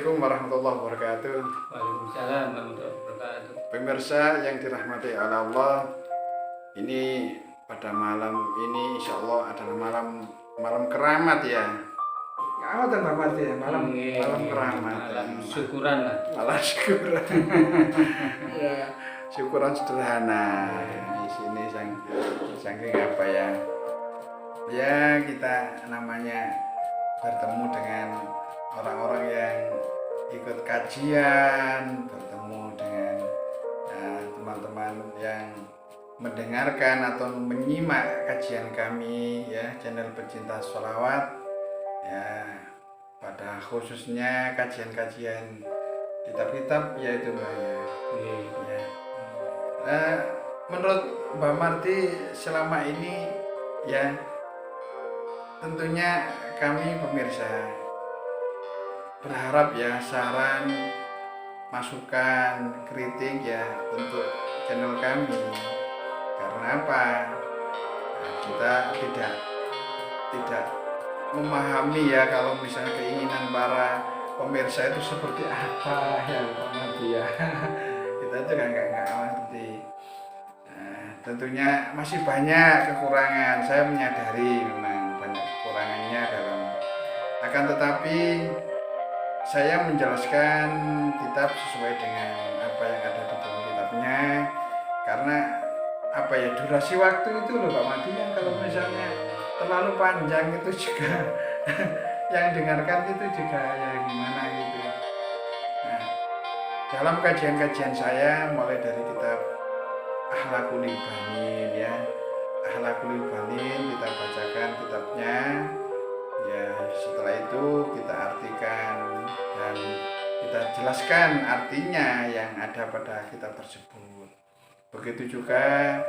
Assalamualaikum warahmatullahi wabarakatuh. Waalaikumsalam warahmatullahi wabarakatuh. Pemirsa yang dirahmati oleh Allah, ini pada malam ini insya Allah adalah malam keramat ya. Keramat Pak Marti ya, malam keramat. Malam syukuran lah. Malam syukuran. Ya, syukuran sederhana. Di sini saking apa ya? Ya kita namanya bertemu dengan orang-orang yang ikut kajian, bertemu dengan teman-teman yang mendengarkan atau menyimak kajian kami ya, channel Pecinta Sholawat ya, pada khususnya kajian-kajian kitab-kitab yaitu Mbak ya. Menurut Mbak Marti selama ini ya, tentunya kami pemirsa berharap ya saran, masukan, kritik ya untuk channel kami. Karena apa? Nah, kita tidak memahami ya kalau misalnya keinginan para pemirsa itu seperti apa ya Pak Marti ya. Kita juga nggak ngerti. Nah, tentunya masih banyak kekurangan. Saya menyadari memang banyak kekurangannya akan tetapi saya menjelaskan kitab sesuai dengan apa yang ada di dalam kitabnya, karena apa ya, durasi waktu itu loh Pak Madi, yang kalau misalnya terlalu panjang itu juga yang dengarkan itu juga ya gimana gitu. Nah, dalam kajian-kajian saya mulai dari kitab Akhlaqul Ibanin ya, Akhlaqul Ibanin kita bacakan kitabnya. Ya, setelah itu kita artikan dan kita jelaskan artinya yang ada pada kitab tersebut. Begitu juga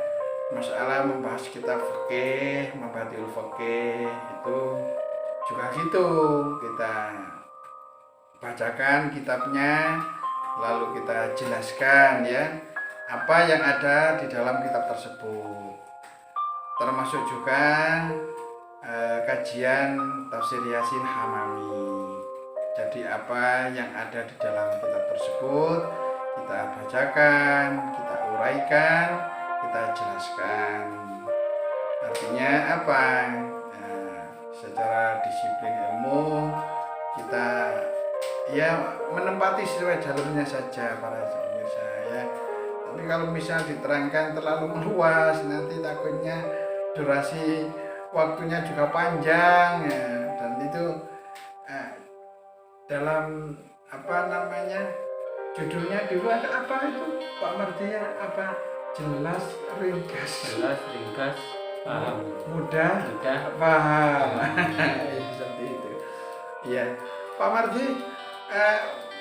masalah membahas kitab fikih, Mabahathul Fikih itu juga gitu. Kita bacakan kitabnya, lalu kita jelaskan ya apa yang ada di dalam kitab tersebut. Termasuk juga kajian tafsir Yasin Hamami. Jadi apa yang ada di dalam kitab tersebut kita bacakan, kita uraikan, kita jelaskan. Artinya apa? Secara disiplin ilmu kita ya menempati sesuai jalurnya saja para pemirsa ya. Tapi kalau misal diterangkan terlalu meluas, nanti takutnya durasi waktunya juga panjang ya, dan itu dalam apa namanya, judulnya dulu ada apa itu Pak Marti ya, apa jelas ringkas paham, mudah paham. Seperti itu ya Pak Marti.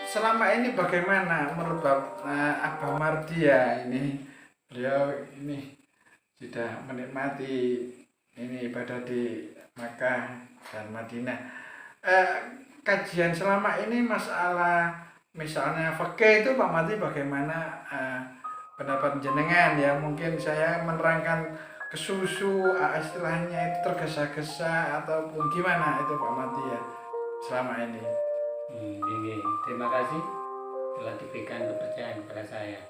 Selama ini bagaimana menurut Abah Marti ya, ini beliau ini sudah menikmati ini ibadah di Makkah dan Madinah. Kajian selama ini masalah misalnya fikih itu Pak Mati bagaimana pendapat jenengan ya? Mungkin saya menerangkan kesusu istilahnya itu tergesa-gesa ataupun gimana itu Pak Mati ya selama ini. Terima kasih telah diberikan kepercayaan kepada saya.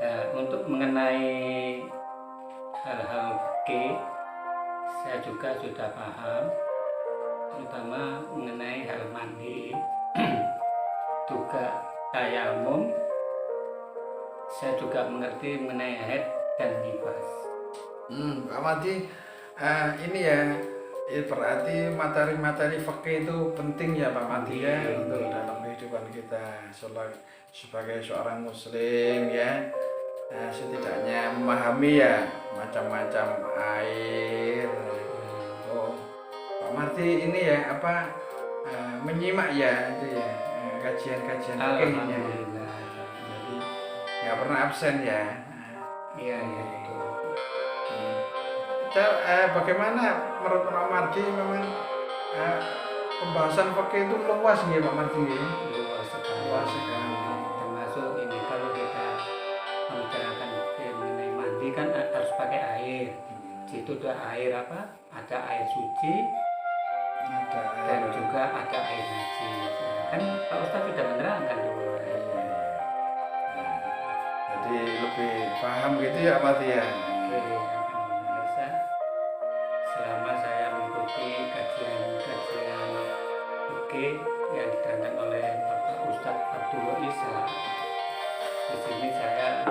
Nah, untuk mengenai hal-hal fikih saya juga sudah paham, terutama mengenai hal mandi juga tayamum. Saya juga mengerti mengenai haid dan nifas. Pak Mati, ini ya berarti materi-materi fikih itu penting ya Pak Mati ya, untuk dalam kehidupan kita sebagai seorang muslim ya. Setidaknya memahami ya macam-macam air. Pak Marti ini ya apa menyimak ya itu ya kajian-kajian fikihnya. Jadi nggak pernah absen ya. Iya itu. Bagaimana menurut Pak Marti, memang pembahasan fikih itu luas nih Pak Marti? Luas sekali. Termasuk ini kalau kita membicarakan mengenai mandi kan harus pakai air. Situ ada air apa? Ada air suci, dan juga ada air najis. Kan Pak Ustadz sudah menerangkan dulu. Iya. Nah, jadi lebih paham gitu ya Mati ya. Oke, akan pemirsa, selama saya mengikuti kajian-kajian oke yang diterangkan oleh Bapak Ustadz Abdullah Isa, di sini saya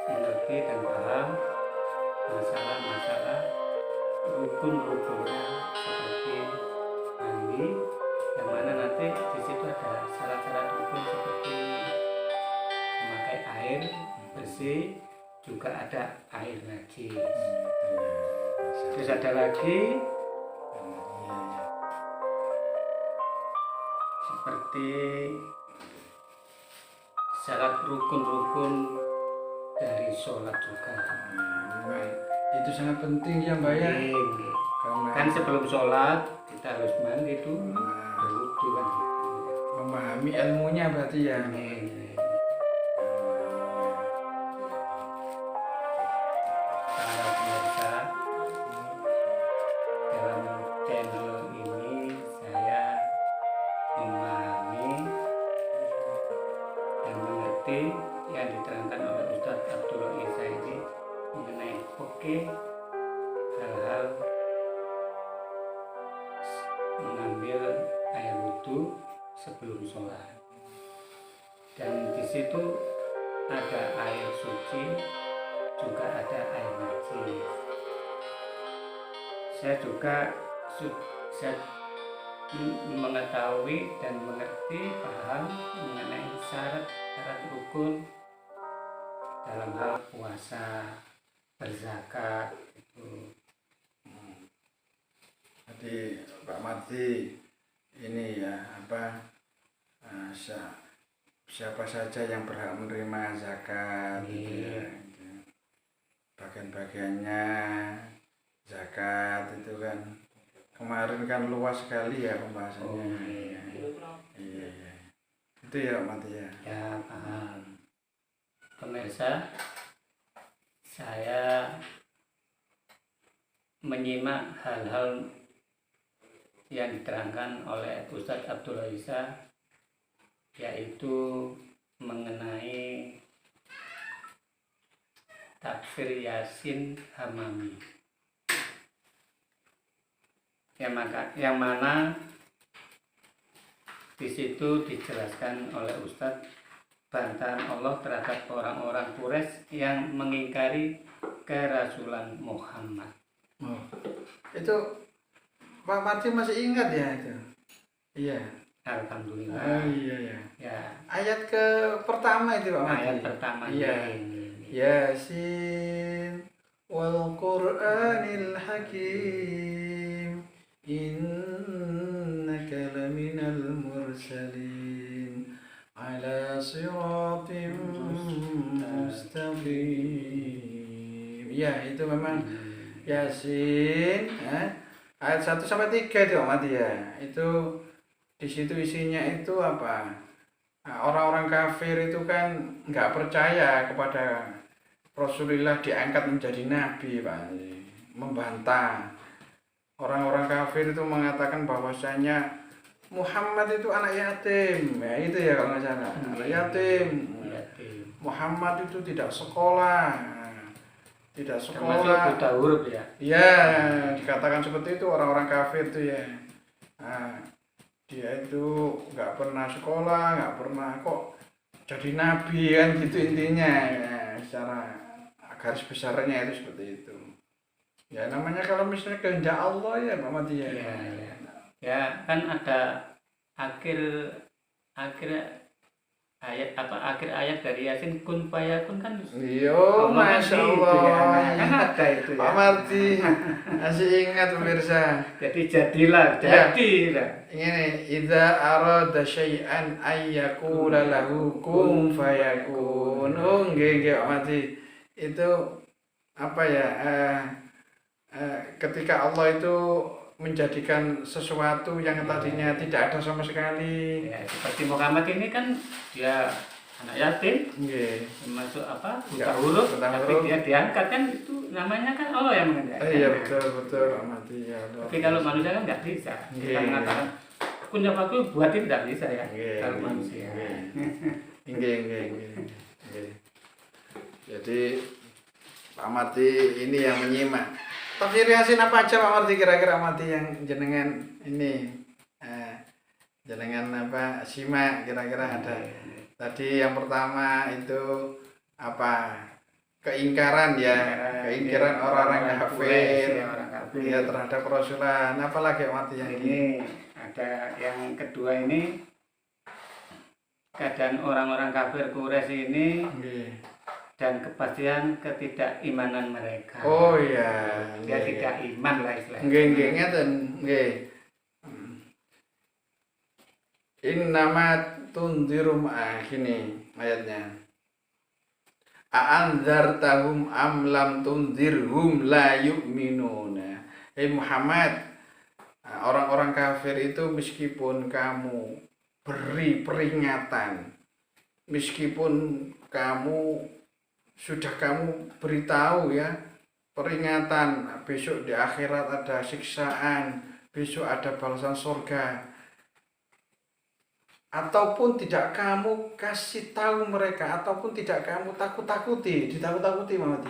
mengerti dan paham masalah-masalah rukun-rukunnya seperti mandi, yang mana nanti di situ ada syarat-syarat rukun seperti memakai air bersih, juga ada air najis. Terus ada lagi seperti syarat rukun-rukun dari sholat juga. Memang itu sangat penting ya Mbak ya. Karena Kan sebelum sholat kita harus mandi dulu, Nah, berwudu kan gitu. memahami ilmunya berarti ya. Para pemirsa, dalam channel ini saya memahami dan mengerti yang diterangkan oleh Ustadz Abdullah Isa ini mengenai hal-hal mengambil air wudhu sebelum sholat, dan di situ ada air suci, juga ada air najis. Saya juga saya mengetahui dan mengerti, paham mengenai syarat rukun dalam hal puasa, berzakat itu. Jadi Pak Mati ini ya siapa saja yang berhak menerima zakat gitu ya. Bagian-bagiannya zakat itu kan kemarin kan luas sekali ya pembahasannya. Iya. Itu ya Pak Mati ya. Ya, paham. Pemirsa, saya menyimak hal-hal yang diterangkan oleh Ustadz Abdullah Isa, yaitu mengenai tafsir Yasin Hamami, yang mana di situ dijelaskan oleh Ustadz bantahan Allah terhadap orang-orang Quraisy yang mengingkari kerasulan Muhammad. Oh, itu Pak Mati masih ingat ya itu? Iya. Alhamdulillah. Oh iya ya. Ya, Ayat ke pertama itu Pak Mati. ayat pertama Iya. ini. Yasin wal Qur'anil Hakim innaka laminal mursalin ala siratim mustaqim. Ya, itu memang Yasin ayat 1 sampai 3 itu Pak Mati ya. Itu di situ isinya itu apa? Nah, orang-orang kafir itu kan nggak percaya kepada Rasulullah diangkat menjadi nabi, Pak. Membantah. Orang-orang kafir itu mengatakan bahwasanya Muhammad itu anak yatim. Ya, itu ya kalau nggak salah. Anak yatim. Muhammad itu tidak sekolah. Tidak Termasuk sekolah. buta huruf ya. Ya, dikatakan seperti itu orang-orang kafir itu ya. Nah, dia itu nggak pernah sekolah, nggak pernah kok jadi nabi kan gitu intinya ya, secara garis besarnya itu seperti itu. Ya namanya kalau misalnya kehendak Allah ya Pak Mati ya. Ya, kan ada akhir ayat dari Yasin kun fayakun kan. Yo, Masya Allah. Ya, kan ada itu ya. Pak Mati masih ingat pemirsa. Jadi jadilah. Ini idza arada syai'an ayyakula lahu kun fayakun. Oh nggih Pak Mati. Itu apa ya? Ketika Allah itu menjadikan sesuatu yang tadinya tidak ada sama sekali. Ya, seperti Muhammad ini kan dia anak yatim, Nggih. termasuk Buta huruf, huruf. tapi dia diangkat kan itu namanya kan Allah yang mengendalikan. Iya betul Pak Mati ya. Tapi kalau manusia kan nggak bisa. Kita Nggih. mengatakan punya waktu buat itu tidak bisa ya Nggih, kalau nggih, manusia. nggih. Jadi Pak Mardi ini yang menyimak. Tafsir Yasin apa aja Pak Mardi kira-kira Mardi yang jenengan ini jenengan apa simak kira-kira ada. Tadi yang pertama itu apa? Keingkaran ya, keingkaran orang-orang kafir ya terhadap Rasulullah. Apalagi Mardi yang Ini ada yang kedua ini keadaan orang-orang kafir Quraisy ini Nggih. dan kepastian ketidakimanan mereka. Oh iya, Dia tidak iman lah istilahnya. nggih ngeten, nggih. Innama tunzirum gini ayatnya. A'anzartahum am lam tunzirhum la yu'minuna. Muhammad, orang-orang kafir itu meskipun kamu beri peringatan, meskipun sudah kamu beritahu ya peringatan besok di akhirat ada siksaan, besok ada balasan surga, ataupun tidak kamu kasih tahu mereka, ataupun tidak kamu ditakut-takuti Muhammad.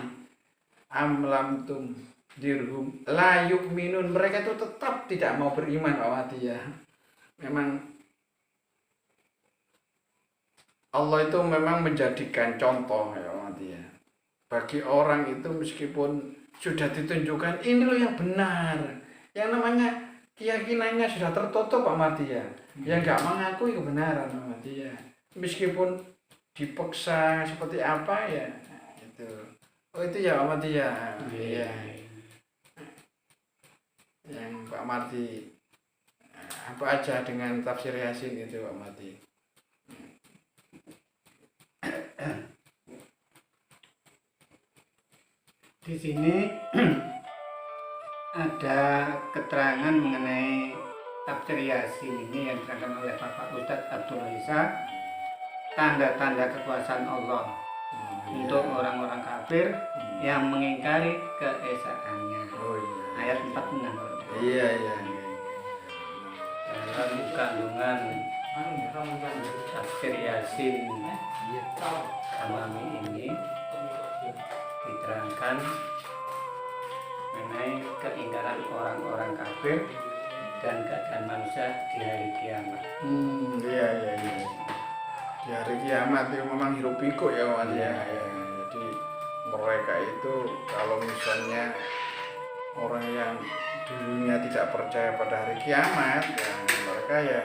Amlam tum dirhum la yu'minun, mereka itu tetap tidak mau beriman Muhammad ya. Memang Allah itu memang menjadikan contoh ya Muhammad ya. Bagi orang itu meskipun sudah ditunjukkan ini loh yang benar, yang namanya keyakinannya sudah tertutup Pak Mardi ya, yang nggak mengakui kebenaran Pak Mardi ya, meskipun dipaksa seperti apa ya itu. Oh itu ya Pak Mardi ya, iya. Yang Pak Mardi apa aja dengan tafsir Yasin itu Pak Mardi. Di sini ada keterangan mengenai tafsir Yasin ini yang diterangkan oleh Bapak Ustadz Abdul Isa, tanda-tanda kekuasaan Allah untuk orang-orang kafir yang mengingkari keesaannya. Oh iya. Ayat 46. Iya. Dalam kandungan tafsir Yasin Amami ini diterangkan mengenai keingkaran orang-orang kafir dan keadaan manusia di hari kiamat. Iya. Di hari kiamat itu memang hirup pikuk ya Mas ya. Jadi mereka itu kalau misalnya orang yang dulunya tidak percaya pada hari kiamat ya mereka ya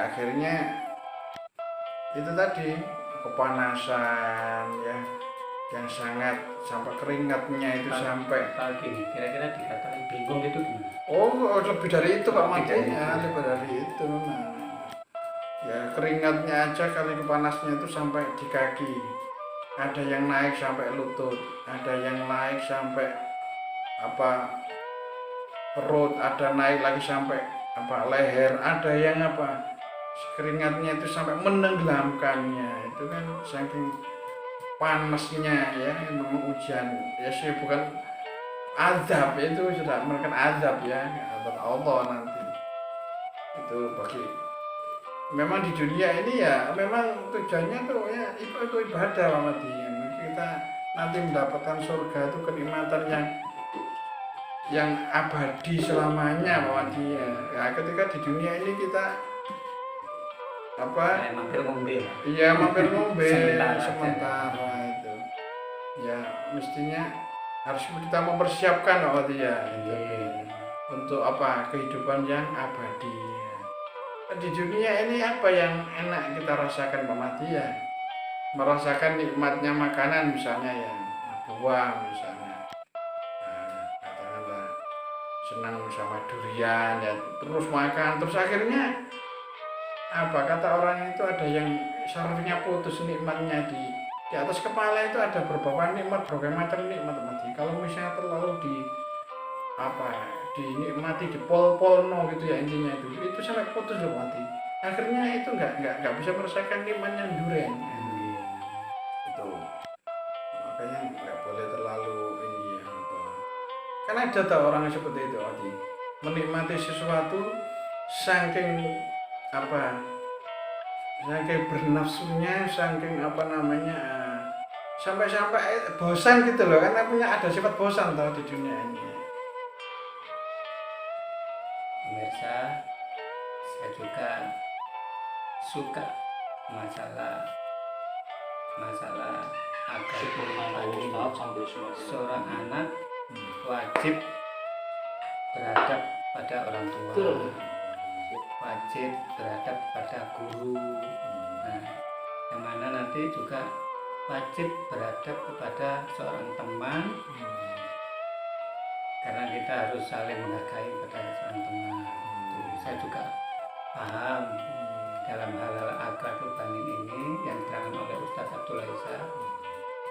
akhirnya itu tadi kepanasan ya yang sangat sampai keringatnya itu sampai Pagi kira-kira dikatakan bingung itu gimana? oh lebih dari itu Pak Mati Lebih dari ya itu. lebih dari itu memang ya keringatnya aja kali kepanasnya itu sampai di kaki, ada yang naik sampai lutut, ada yang naik sampai apa perut, ada naik lagi sampai apa leher, ada yang apa keringatnya itu sampai menenggelamkannya, itu kan saking panasnya ya, memang hujan ya sih bukan azab, itu sudah merupakan azab ya, azab Allah nanti itu bagi memang di dunia ini ya memang tujuannya tuh ya itu ibadah Muhammad, kita nanti mendapatkan surga itu kenikmatan yang abadi selamanya Muhammad ya, ketika di dunia ini kita apa Mampir ngombe. iya mampir ngombe Sementara. itu ya mestinya harus kita mempersiapkan Muhammad ya itu untuk apa kehidupan yang abadi di dunia ini. Apa yang enak kita rasakan Pak Mati ya, merasakan nikmatnya makanan misalnya ya, buah misalnya, katakanlah senang sama durian ya, terus makan terus akhirnya apa kata orang itu ada yang sarafnya putus, nikmatnya di atas kepala itu ada beberapa nikmat, berbagai macam nikmat Mati. Kalau misalnya terlalu di apa dinikmati di pol-polno gitu ya, intinya itu sampai putus loh Mati. Akhirnya itu nggak bisa merasakan nikmatnya durian. Itu makanya nggak boleh terlalu ini ya apa. Kan ada tuh orang seperti itu Mati, menikmati sesuatu saking apa, saking bernafsunya, saking apa namanya, sampai bosan gitu loh, karena punya ada sifat bosan tau di dunia ini. Pemirsa, saya juga suka masalah agar seorang anak wajib beradab pada orang tua, wajib beradab pada guru. Nah, yang mana nanti juga wajib beradab kepada seorang teman, karena kita harus saling menghargai pada seorang teman. Saya juga paham dalam hal-hal akhlakul banin ini yang diterangkan oleh Ustadz Abdul Isa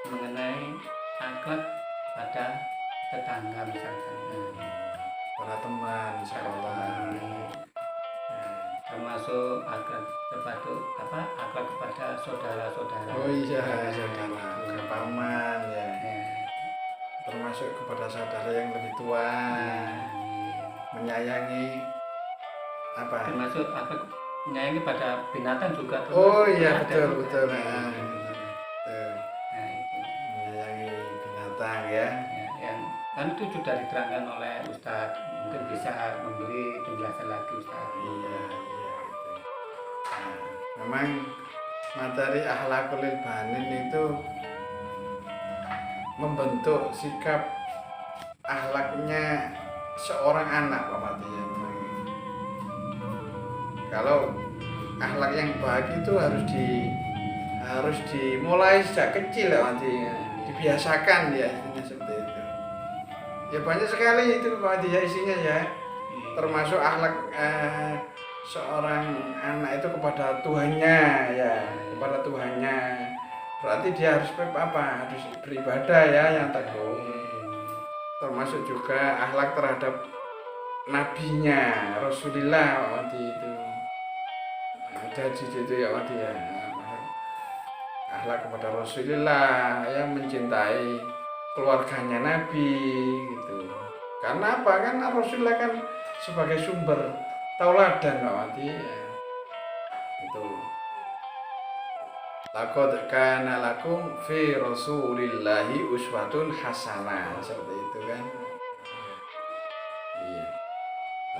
mengenai akhlak pada tetangga misalkan, Para teman sekolah, termasuk akhlak kepada saudara-saudara. oh iya saudara, ke paman ya, Ya, termasuk kepada saudara yang lebih tua, menyayangi apa? termasuk akhlak menyayangi pada binatang juga. Oh iya Ada betul juga. betul, Ya, betul. nah, itu. Menyayangi binatang ya. Ya, yang kan itu sudah diterangkan oleh Ustadz, mungkin bisa memberi penjelasan lagi Ustadz. Iya gitu. Nah, memang materi akhlakul banin itu membentuk sikap akhlaknya seorang anak Pak Mati ya. Kalau akhlak yang baik itu harus dimulai sejak kecil ya Mati ya. Dibiasakan ya, intinya seperti itu. Ya banyak sekali itu Pak Mati ya isinya ya. Termasuk akhlak seorang anak itu kepada Tuhannya ya, kepada Tuhannya. Berarti dia harus harus beribadah ya, yang tekun. Termasuk juga akhlak terhadap nabinya Rasulullah waktu itu. Ada di situ ya waktu ya. Akhlak kepada Rasulullah, yang mencintai keluarganya Nabi gitu. Karena apa? Kan Rasulullah kan sebagai sumber tauladan Pak Wati ya. Itu. Laqad kana lakum fi Rasulillahi uswatun hasanah, seperti itu kan. Iya.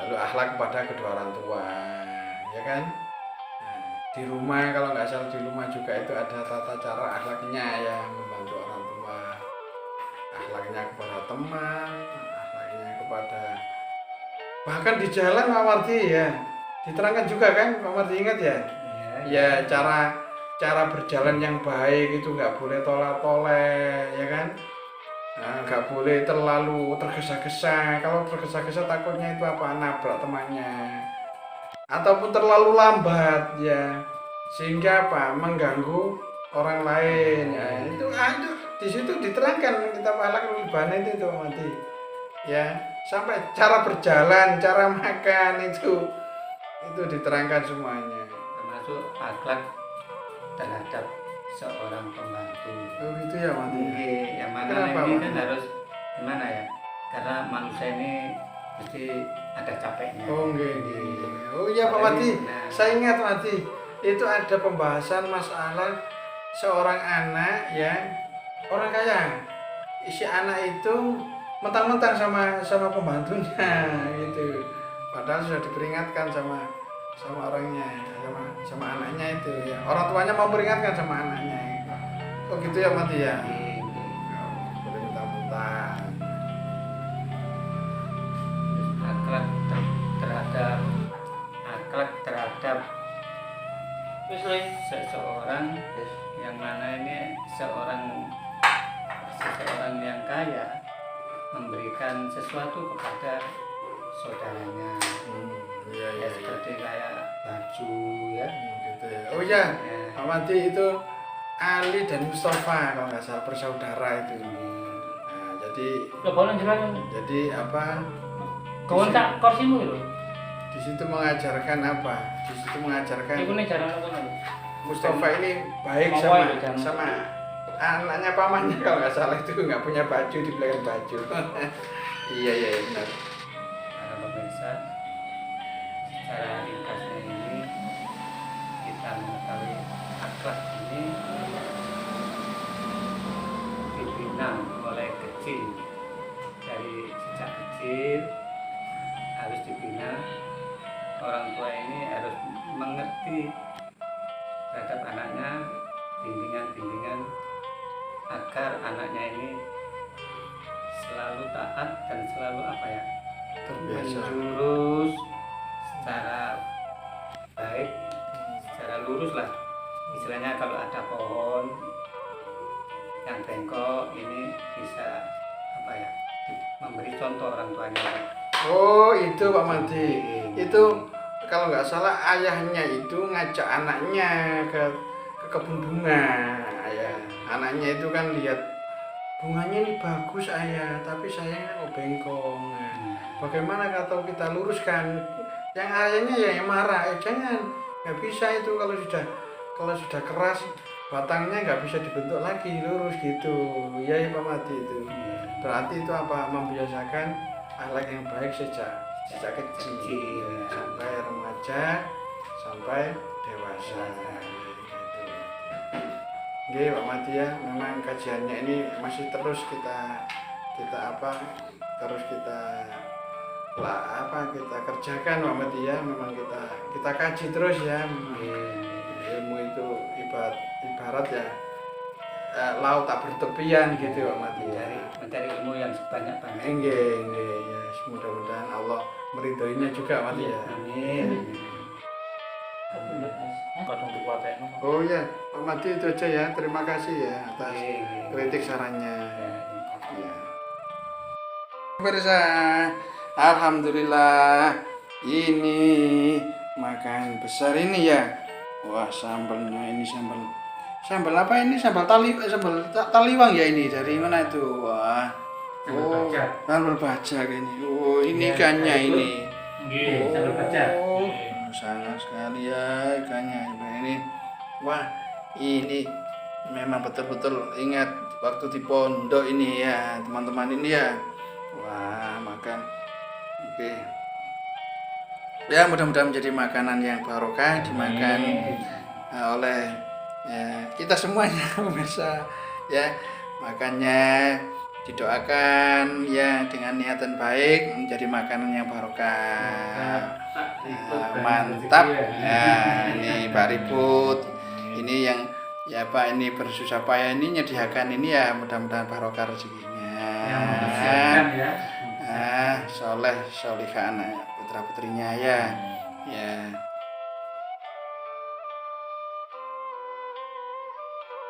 Lalu akhlak kepada kedua orang tua, ya kan? Nah, di rumah kalau nggak salah di rumah juga itu ada tata cara akhlaknya ya, membantu orang tua. Akhlaknya kepada teman, akhlaknya kepada bahkan di jalan Pak Mardi ya. Diterangkan juga kan Pak Mardi, ingat ya? Ya cara berjalan yang baik itu nggak boleh tolak-toleh ya kan, nggak boleh terlalu tergesa-gesa. Kalau tergesa-gesa takutnya itu apa, nabrak temannya, ataupun terlalu lambat ya, sehingga apa, mengganggu orang lain ya. Itu di situ diterangkan kitab akhlakul banin itu mati ya, sampai cara berjalan, cara makan itu diterangkan semuanya, termasuk akhlak terhadap seorang pembantu. oh gitu ya mati. Yang mana Kenapa, ini Pak? kan harus gimana ya? Karena manusia ini mesti ada capeknya. Oh nggih. Oh iya Pak Mati, Nah. saya ingat Mati, itu ada pembahasan masalah seorang anak ya, orang kaya. Isi anak itu mentang-mentang sama pembantunya gitu. Padahal sudah diperingatkan sama orangnya, sama anaknya itu ya. Orang tuanya mau memperingatkan sama anaknya. Oh gitu ya Mati ya. Boleh mentang-mentang. Akhlak terhadap seseorang yang mana ini seseorang yang kaya memberikan sesuatu kepada saudaranya. Iya Ya seperti kayak baju ya. Gitu ya. Oh iya, Pak Mati itu Ali dan Mustafa kalau nggak salah bersaudara itu. Nah, jadi apa? Kawan tak kursimu itu. Di situ mengajarkan apa? Di situ mengajarkan Iku nih jarang nonton. Mustafa ini baik Mawai itu, jangan. sama anaknya pamannya kalau nggak salah itu nggak punya baju, dibelikan baju. Iya benar. Para pemirsa, secara akhlak ini dibina mulai kecil, dari sejak kecil harus dibina. Orang tua ini harus mengerti terhadap anaknya bimbingan-bimbingan agar anaknya ini selalu taat dan selalu Terbiasa. menjurus secara baik, secara lurus lah. Istilahnya kalau ada pohon yang bengkok ini bisa memberi contoh orang tuanya. Oh itu Pak Madi, itu kalau nggak salah ayahnya itu ngajak anaknya ke kebun bunga. Ayah, anaknya itu kan lihat bunganya ini bagus ayah, tapi sayangnya kok bengkok. Nah, bagaimana kalau kita luruskan? Yang ayahnya ya yang marah, jangan, nggak bisa itu kalau sudah keras batangnya nggak bisa dibentuk lagi lurus gitu. Ya Pak Madi itu. Berarti itu apa? Membiasakan akhlak yang baik sejak kecil sampai remaja sampai dewasa. Oke Pak Madi ya, memang kajiannya ini masih terus kita kerjakan Pak Madi ya, memang kita kaji terus ya. Ilmu itu ibarat ya laut tak bertepian gitu Pak Madi ya. Mencari ilmu yang sebanyak-banyak. Nggih, ya mudah-mudahan Allah meridhoinya juga Pak Madi ya. Amin. Kadang dikuatin. Oh ya, Pak Madi itu aja ya. Terima kasih ya atas kritik sarannya. Ya. Pemirsa, alhamdulillah ini makan besar ini ya. Wah, sambalnya ini sambal apa ini? Sambal taliwang ya ini. Dari mana itu? Wah. Oh, sambal bajak ini. Oh, ini ikannya ini. Nggih, sambal bajak. Oh, sangat sekali ya ikannya ini. Wah, ini memang betul-betul ingat waktu di pondok ini ya, teman-teman ini ya. Wah, makan. Oke. Ya, mudah-mudahan menjadi makanan yang barokah dimakan oleh ya, kita semuanya pemirsa ya. Makannya didoakan ya dengan niatan baik menjadi makanan yang barokah. Mantap. Nah, ini Pak Ribut. Ini yang ya Pak ini bersusah payah ini menyediakan ini ya, mudah-mudahan barokah rezekinya. Soleh solihah anak putra putrinya ya. Ya.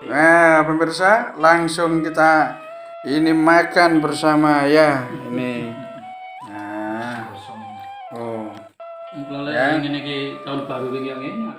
Nah, pemirsa, langsung kita ini makan bersama ya. Ini. Nah. Oh. Kalau Ya. ini tahun baru yang ini.